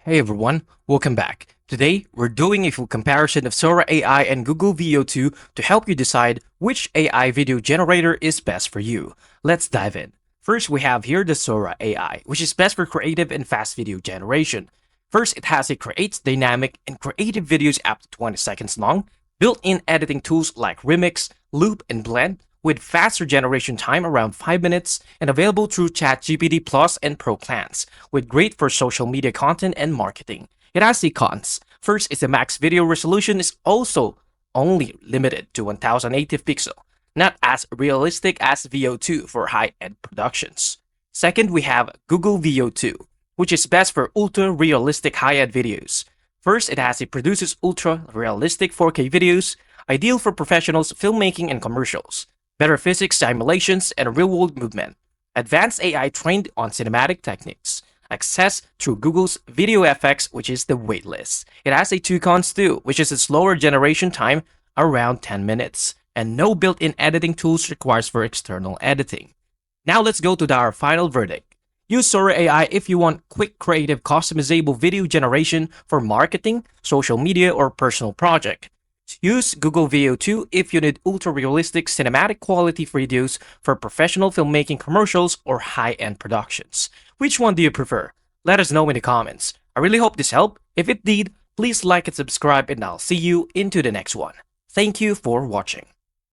Hey everyone, welcome back. Today, we're doing a full comparison of Sora AI and Google VO2 to help you decide which AI video generator is best for you. Let's dive in. First, we have here the Sora AI, which is best for creative and fast video generation. First, it creates dynamic and creative videos up to 20 seconds long, built-in editing tools like Remix, Loop, and Blend, with faster generation time around 5 minutes and available through ChatGPT Plus and Pro plans, with great for social media content and marketing. It has the cons. First is the max video resolution is also only limited to 1080 pixel, not as realistic as VO2 for high-end productions. Second, we have Google VO2, which is best for ultra-realistic high-end videos. First, it produces ultra-realistic 4K videos, ideal for professionals, filmmaking, and commercials. Better physics, simulations, and real-world movement. Advanced AI trained on cinematic techniques. Access through Google's Video FX, which is the waitlist. It has a two cons too, which is a slower generation time, around 10 minutes, and no built-in editing tools required for external editing. Now let's go to our final verdict. Use Sora AI if you want quick, creative, customizable video generation for marketing, social media, or personal project. Use Google VO2 if you need ultra-realistic cinematic quality videos for professional filmmaking commercials or high-end productions. Which one do you prefer? Let us know in the comments. I really hope this helped. If it did, please like and subscribe and I'll see you into the next one. Thank you for watching.